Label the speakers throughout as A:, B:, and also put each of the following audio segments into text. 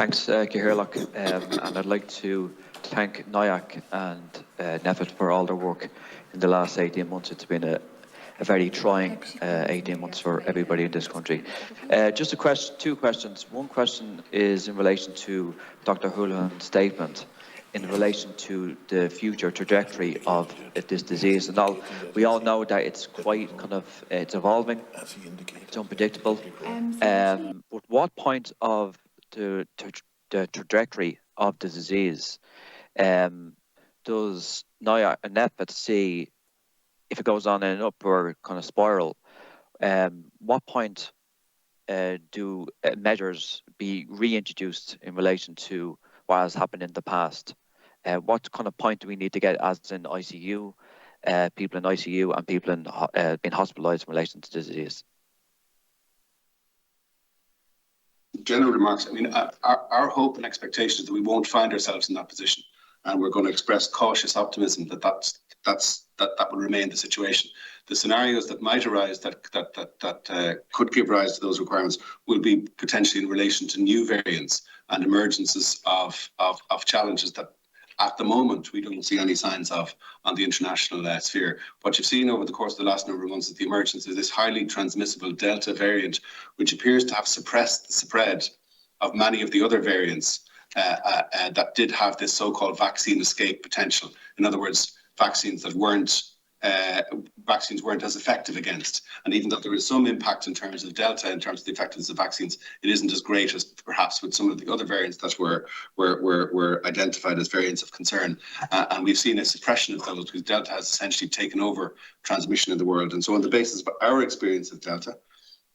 A: Thanks, Cahirlock, and I'd like to thank NIAC and NEFIT for all their work in the last 18 months. It's been a very trying 18 months for everybody in this country. Just two questions. One question is in relation to Dr. Houlihan's statement in relation to the future trajectory of this disease. And we all know that it's quite it's evolving, it's unpredictable. But what point of the trajectory of the disease does NIAC and NEFIT see, if it goes on in an upward kind of spiral, what point do measures be reintroduced in relation to what has happened in the past? What kind of point do we need to get, as in ICU, people in ICU and people in being hospitalised in relation to the disease?
B: General remarks. I mean, our hope and expectation is that we won't find ourselves in that position, and we're going to express cautious optimism that will remain the situation. The scenarios that might arise that could give rise to those requirements will be potentially in relation to new variants and emergences of challenges that at the moment we don't see any signs of on the international sphere. What you've seen over the course of the last number of months is the emergence of this highly transmissible Delta variant, which appears to have suppressed the spread of many of the other variants that did have this so-called vaccine escape potential. In other words, vaccines weren't as effective against. And even though there is some impact in terms of Delta, in terms of the effectiveness of vaccines, it isn't as great as perhaps with some of the other variants that were identified as variants of concern. And we've seen a suppression of those because Delta has essentially taken over transmission in the world. And so on the basis of our experience of Delta,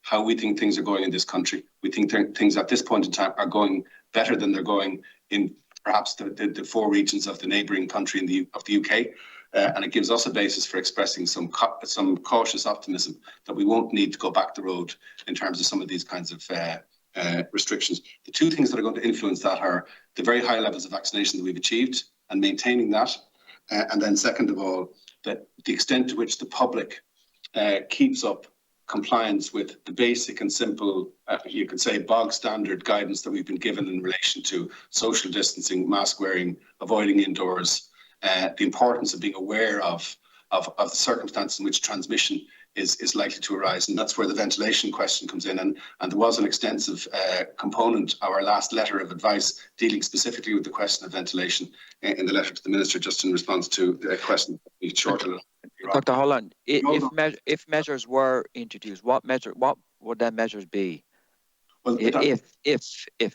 B: how we think things are going in this country, we think things at this point in time are going better than they're going in perhaps the four regions of the neighbouring country of the UK. And it gives us a basis for expressing some cautious optimism that we won't need to go back the road in terms of some of these kinds of restrictions. The two things that are going to influence that are the very high levels of vaccination that we've achieved and maintaining that. And then second of all, that the extent to which the public keeps up compliance with the basic and simple, you could say, bog standard guidance that we've been given in relation to social distancing, mask wearing, avoiding indoors, the importance of being aware of the circumstances in which transmission is likely to arise. And that's where the ventilation question comes in. And there was an extensive component, our last letter of advice, dealing specifically with the question of ventilation in the letter to the Minister, just in response to a question shorter.
A: Dr. Holland, if measures were introduced, what would then measures be? Well, if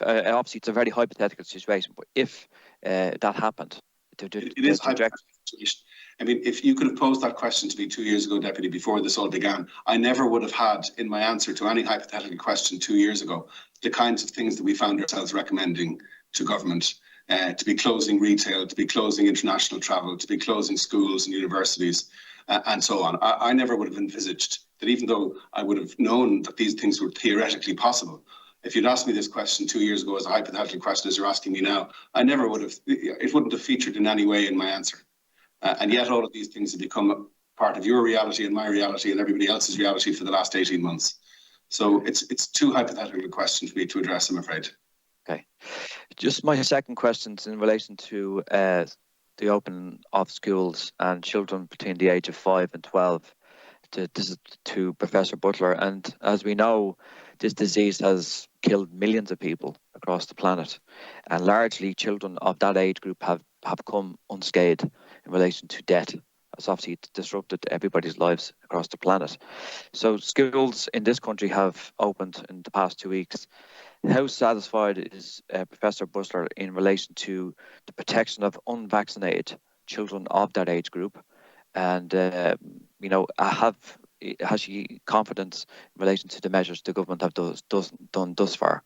A: obviously it's a very hypothetical situation, but if that happened,
B: it is a hypothetical situation. I mean, if you could have posed that question to me 2 years ago, Deputy, before this all began, I never would have had in my answer to any hypothetical question 2 years ago the kinds of things that we found ourselves recommending to government, to be closing retail, to be closing international travel, to be closing schools and universities, and so on. I never would have envisaged that, even though I would have known that these things were theoretically possible, if you'd asked me this question 2 years ago as a hypothetical question as you're asking me now, I never would have, it wouldn't have featured in any way in my answer. And yet all of these things have become part of your reality and my reality and everybody else's reality for the last 18 months. So it's too hypothetical a question for me to address, I'm afraid.
A: Okay. Just my second question is in relation to the opening of schools and children between the age of 5 and 12. This is to Professor Butler. And as we know, this disease has killed millions of people across the planet. And largely children of that age group have come unscathed in relation to death. It's obviously disrupted everybody's lives across the planet. So schools in this country have opened in the past 2 weeks. How satisfied is Professor Butler in relation to the protection of unvaccinated children of that age group? And, has she confidence in relation to the measures the government have done thus far?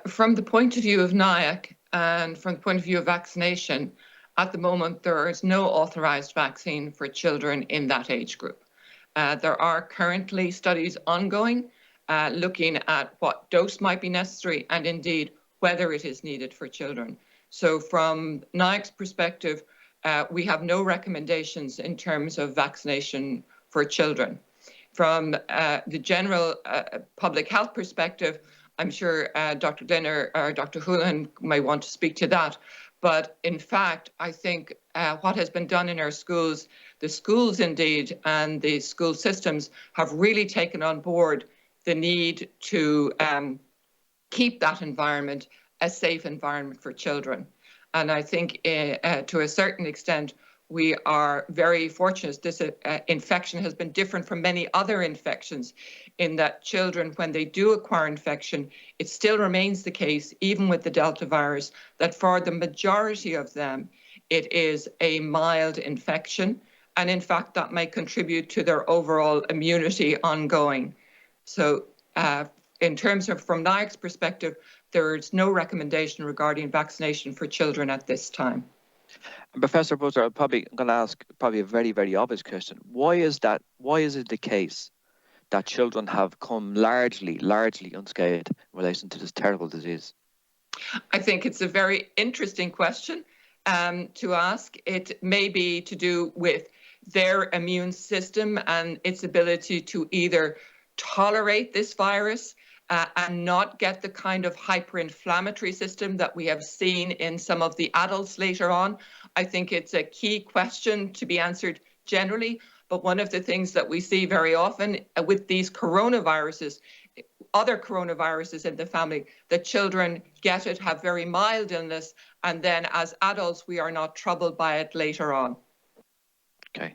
C: From the point of view of NIAC and from the point of view of vaccination, at the moment there is no authorised vaccine for children in that age group. There are currently studies ongoing looking at what dose might be necessary and indeed whether it is needed for children. So from NIAC's perspective, we have no recommendations in terms of vaccination for children. From the general public health perspective, I'm sure Dr. Glynn or Dr. Houlihan may want to speak to that. But in fact, I think what has been done in our schools, the schools indeed, and the school systems have really taken on board the need to keep that environment a safe environment for children. And I think to a certain extent, we are very fortunate. This infection has been different from many other infections in that children, when they do acquire infection, it still remains the case, even with the Delta virus, that for the majority of them, it is a mild infection. And in fact, that may contribute to their overall immunity ongoing. So in terms of from NIAC's perspective, there is no recommendation regarding vaccination for children at this time.
A: And Professor Butler, I'm going to ask a very, very obvious question. Why is that? Why is it the case that children have come largely unscathed in relation to this terrible disease?
C: I think it's a very interesting question to ask. It may be to do with their immune system and its ability to either tolerate this virus and not get the kind of hyperinflammatory system that we have seen in some of the adults later on. I think it's a key question to be answered generally. But one of the things that we see very often with these coronaviruses, other coronaviruses in the family, that children get it, have very mild illness, and then as adults, we are not troubled by it later on.
A: Okay.